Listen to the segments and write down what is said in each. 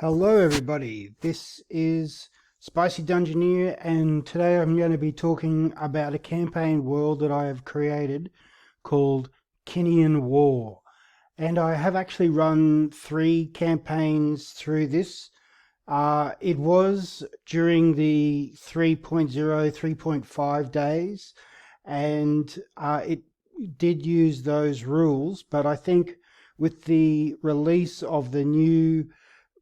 Hello everybody, this is Spicy Dungeoneer, and today I'm going to be talking about a campaign world that I have created called Kineon War. And I have actually run 3 campaigns through this. It was during the 3.0, 3.5 days, and it did use those rules, but I think with the release of the new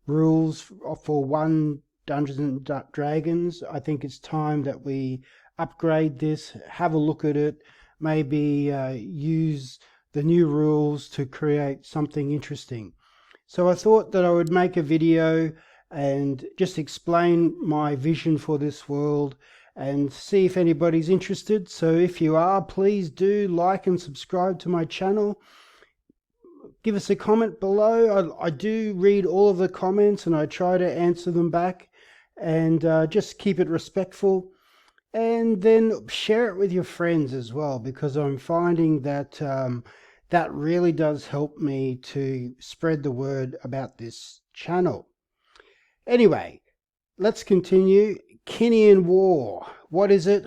rules for one Dungeons and Dragons, I think it's time that we upgrade this, have a look at it, maybe use the new rules to create something interesting. So I thought that I would make a video and just explain my vision for this world and see if anybody's interested. So if you are, please do like and subscribe to my channel. Give us a comment below. I do read all of the comments and I try to answer them back, and just keep it respectful, and then share it with your friends as well, because I'm finding that that really does help me to spread the word about this channel. Anyway, let's continue. Kineon War. What is it?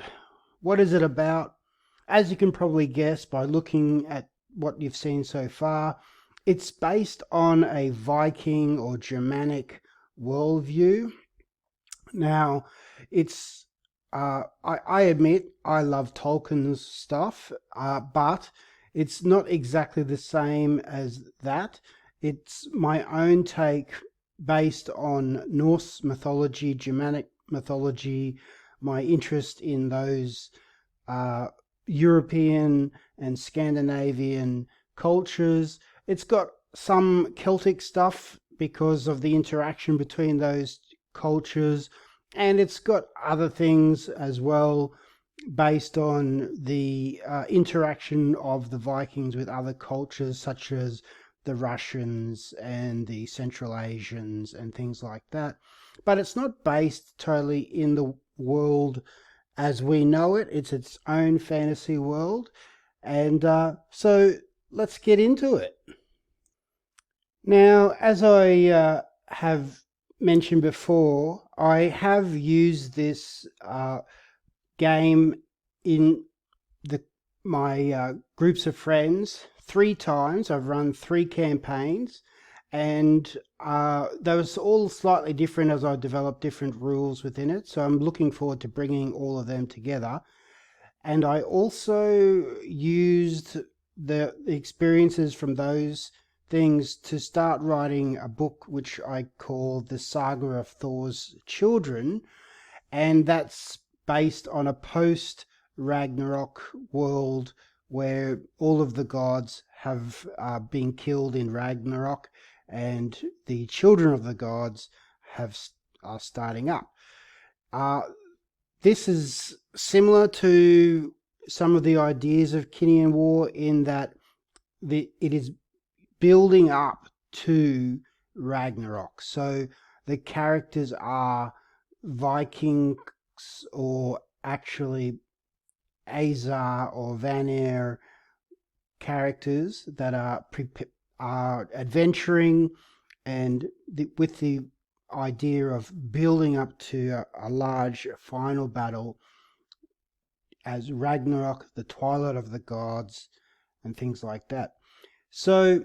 What is it about? As you can probably guess by looking at what you've seen so far, it's based on a Viking or Germanic worldview. Now, it's I admit I love Tolkien's stuff, but it's not exactly the same as that. It's my own take based on Norse mythology, Germanic mythology, my interest in those European and Scandinavian cultures. It's got some Celtic stuff because of the interaction between those cultures, and it's got other things as well based on the interaction of the Vikings with other cultures, such as the Russians and the Central Asians and things like that. But it's not based totally in the world as we know it. It's its own fantasy world, and so let's get into it. Now, as I have mentioned before, I have used this game in my groups of friends 3 times. I've run 3 campaigns, and they was all slightly different as I developed different rules within it. So I'm looking forward to bringing all of them together. And I also used the experiences from those things to start writing a book which I call The Saga of Thor's Children, and that's based on a post-Ragnarok world where all of the gods have been killed in Ragnarok, and the children of the gods are starting up. This is similar to some of the ideas of Kineon War in that it is building up to Ragnarok. So the characters are Vikings, or actually Azar or Vanir characters that are adventuring, and with the idea of building up to a large final battle as Ragnarok, the Twilight of the Gods, and things like that. So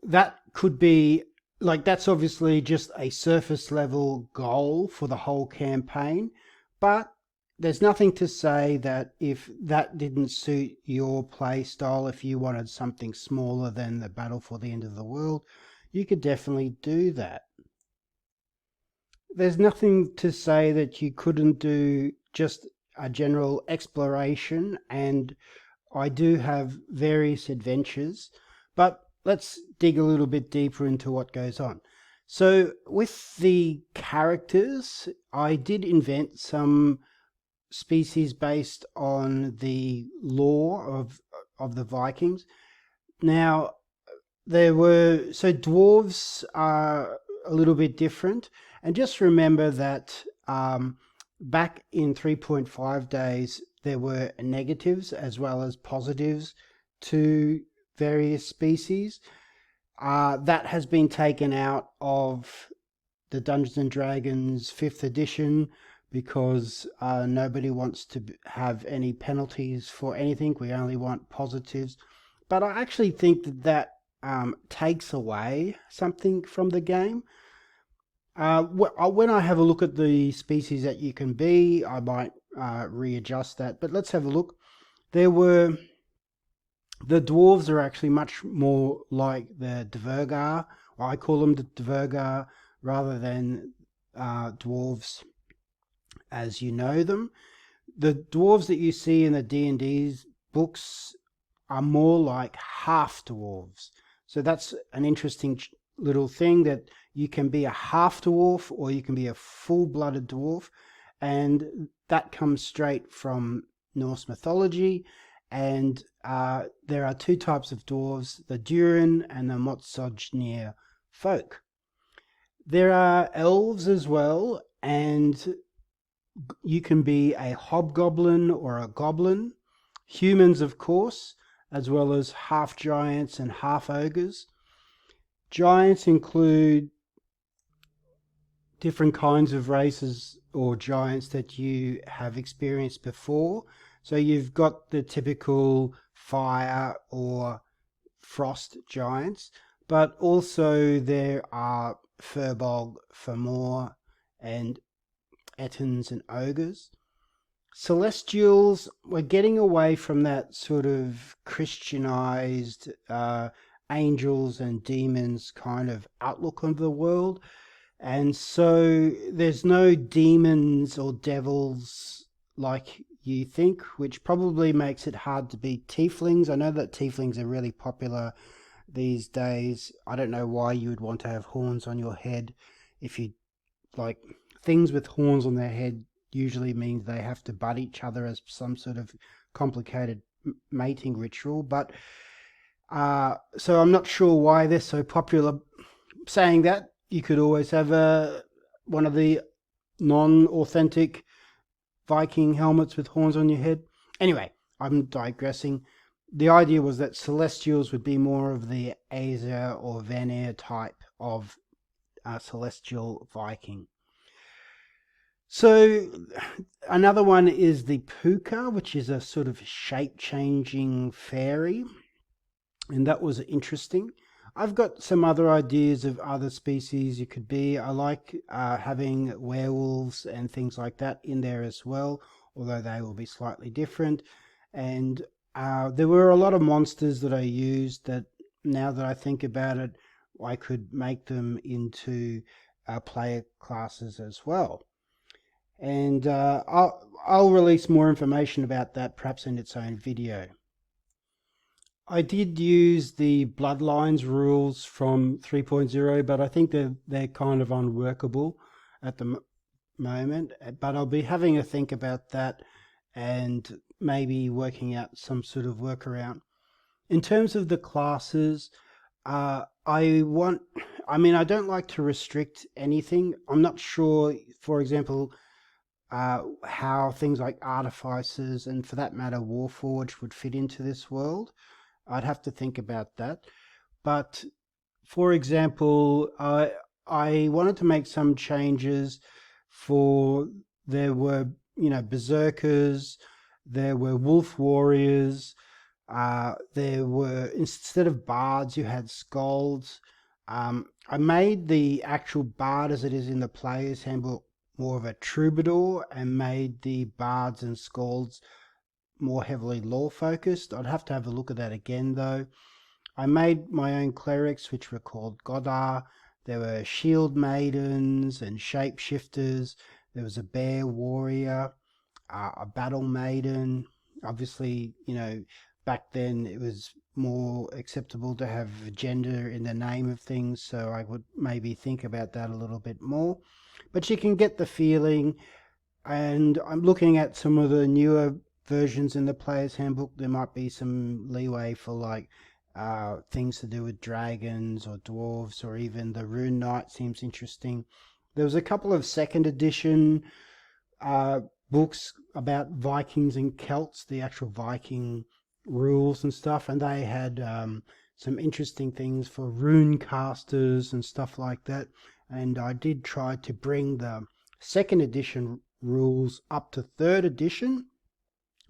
that could be like, that's obviously just a surface level goal for the whole campaign, but there's nothing to say that if that didn't suit your play style, if you wanted something smaller than the battle for the end of the world, you could definitely do that. There's nothing to say that you couldn't do just a general exploration, and I do have various adventures, but let's dig a little bit deeper into what goes on. So with the characters, I did invent some species based on the lore of the Vikings. Now, dwarves are a little bit different, and just remember that back in 3.5 days there were negatives as well as positives to various species. That has been taken out of the Dungeons and Dragons 5th edition because nobody wants to have any penalties for anything. We only want positives. But I actually think that takes away something from the game. When I have a look at the species that you can be, I might readjust that. But let's have a look. The dwarves are actually much more like the Dvergar, or I call them the Dvergar, rather than dwarves as you know them. The dwarves that you see in the D&D's books are more like half dwarves. So that's an interesting little thing, that you can be a half dwarf or you can be a full-blooded dwarf, and that comes straight from Norse mythology. And there are two types of dwarves, the Durin and the Motsojnir folk. There are elves as well, and you can be a hobgoblin or a goblin. Humans, of course, as well as half giants and half ogres. Giants include different kinds of races or giants that you have experienced before. So you've got the typical fire or frost giants, but also there are Furbolg, Fomor, and Ettins and ogres. Celestials, we're getting away from that sort of Christianized angels and demons kind of outlook on the world. And so there's no demons or devils like you think, which probably makes it hard to beat tieflings. I know that tieflings are really popular these days. I don't know why you would want to have horns on your head. If you like, things with horns on their head usually means they have to butt each other as some sort of complicated mating ritual. But so I'm not sure why they're so popular. Saying that, you could always have one of the non-authentic Viking helmets with horns on your head. Anyway, I'm digressing. The idea was that Celestials would be more of the Aesir or Vanir type of celestial Viking. So another one is the Puka, which is a sort of shape-changing fairy, and that was interesting. I've got some other ideas of other species you could be. I like having werewolves and things like that in there as well, although they will be slightly different. And there were a lot of monsters that I used that, now that I think about it, I could make them into player classes as well. And I'll release more information about that perhaps in its own video. I did use the Bloodlines rules from 3.0, but I think they're kind of unworkable at the moment. But I'll be having a think about that and maybe working out some sort of workaround. In terms of the classes, I don't like to restrict anything. I'm not sure, for example, how things like artificers and, for that matter, Warforged would fit into this world. I'd have to think about that. But for example, I wanted to make some changes there were, berserkers, there were wolf warriors, there were, instead of bards, you had skalds. I made the actual bard, as it is in the player's handbook, more of a troubadour, and made the bards and skalds more heavily lore focused. I'd have to have a look at that again though. I made my own clerics, which were called Godar. There were shield maidens and shapeshifters. There was a bear warrior, a battle maiden. Obviously, back then it was more acceptable to have gender in the name of things, so I would maybe think about that a little bit more. But you can get the feeling, and I'm looking at some of the newer versions in the player's handbook. There might be some leeway for like things to do with dragons or dwarves, or even the Rune Knight seems interesting. There was a couple of second edition books about Vikings and Celts, the actual Viking rules and stuff, and they had some interesting things for rune casters and stuff like that. And I did try to bring the second edition rules up to third edition.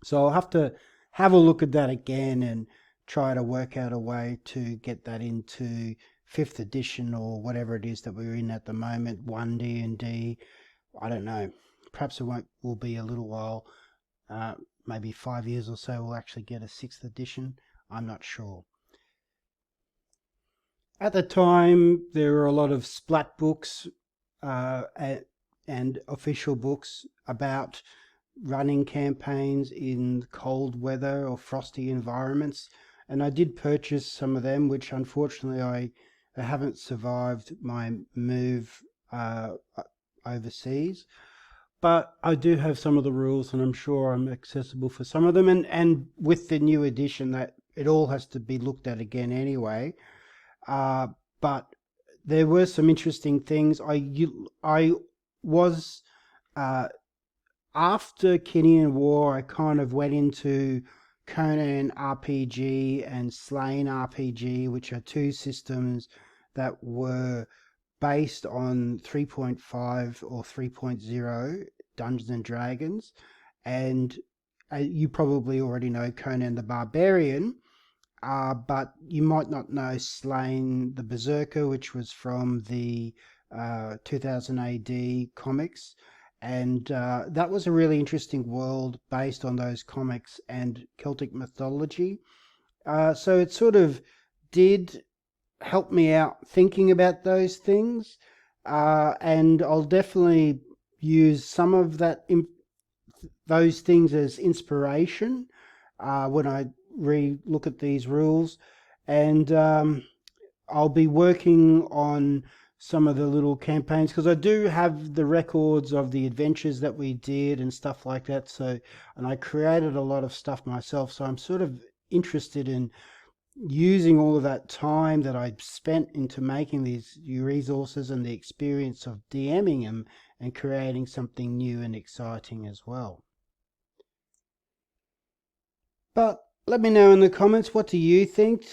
So I'll have to have a look at that again and try to work out a way to get that into fifth edition or whatever it is that we're in at the moment, 1D&D. I don't know. Perhaps will be a little while. Maybe 5 years or so we'll actually get a sixth edition. I'm not sure. At the time, there were a lot of splat books and official books about running campaigns in cold weather or frosty environments, and I did purchase some of them, which unfortunately I haven't survived my move overseas. But I do have some of the rules, and I'm sure I'm accessible for some of them. And with the new edition, that it all has to be looked at again anyway. But there were some interesting things. I was after Kineon War, I kind of went into Conan RPG and Slain RPG, which are two systems that were based on 3.5 or 3.0 Dungeons and Dragons. And you probably already know Conan the Barbarian, but you might not know Slain the Berserker, which was from the 2000 AD comics. And that was a really interesting world based on those comics and Celtic mythology. So it sort of did help me out thinking about those things. And I'll definitely use some of those things as inspiration when I re-look at these rules. And I'll be working on some of the little campaigns, because I do have the records of the adventures that we did and stuff like that. So, and I created a lot of stuff myself. So I'm sort of interested in using all of that time that I spent into making these new resources and the experience of DMing them and creating something new and exciting as well. But let me know in the comments, what do you think?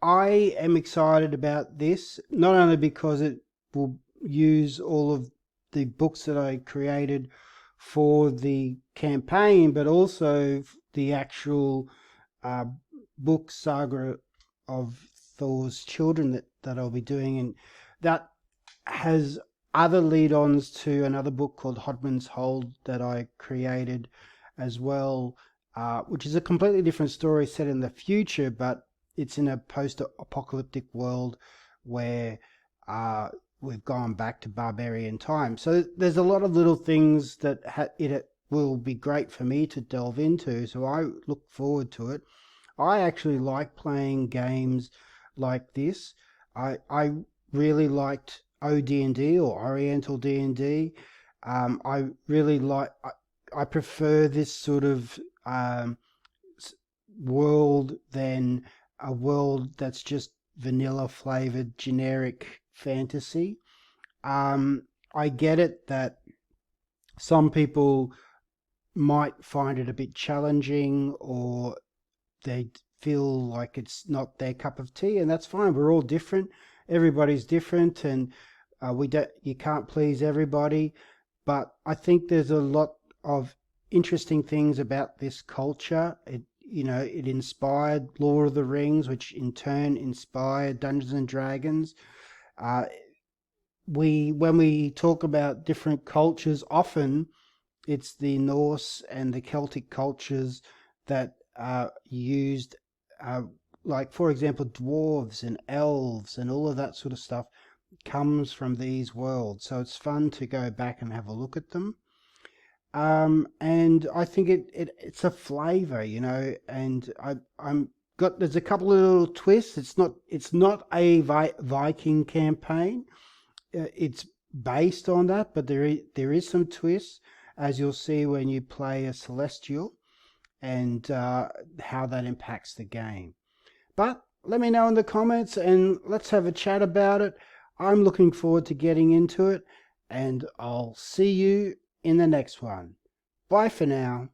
I am excited about this, not only because it will use all of the books that I created for the campaign, but also the actual book saga of Thor's children that I'll be doing. And that has other lead-ons to another book called Hodman's Hold that I created as well, which is a completely different story set in the future, but it's in a post-apocalyptic world where we've gone back to barbarian times. So there's a lot of little things that it will be great for me to delve into, so I look forward to it. I actually like playing games like this. I really liked OD&D or Oriental D&D. I really I prefer this sort of world than a world that's just vanilla flavored generic fantasy. I get it that some people might find it a bit challenging, or they feel like it's not their cup of tea, and that's fine. We're all different. Everybody's different, and you can't please everybody. But I think there's a lot of interesting things about this culture. It inspired Lord of the Rings, which in turn inspired Dungeons and Dragons. When we talk about different cultures, often it's the Norse and the Celtic cultures that are used, like, for example, dwarves and elves and all of that sort of stuff comes from these worlds. So it's fun to go back and have a look at them. And I think it's a flavor, and there's a couple of little twists. It's not a Viking campaign. It's based on that, but there is some twists, as you'll see when you play a Celestial, and how that impacts the game. But let me know in the comments, and let's have a chat about it. I'm looking forward to getting into it, and I'll see you in the next one. Bye for now.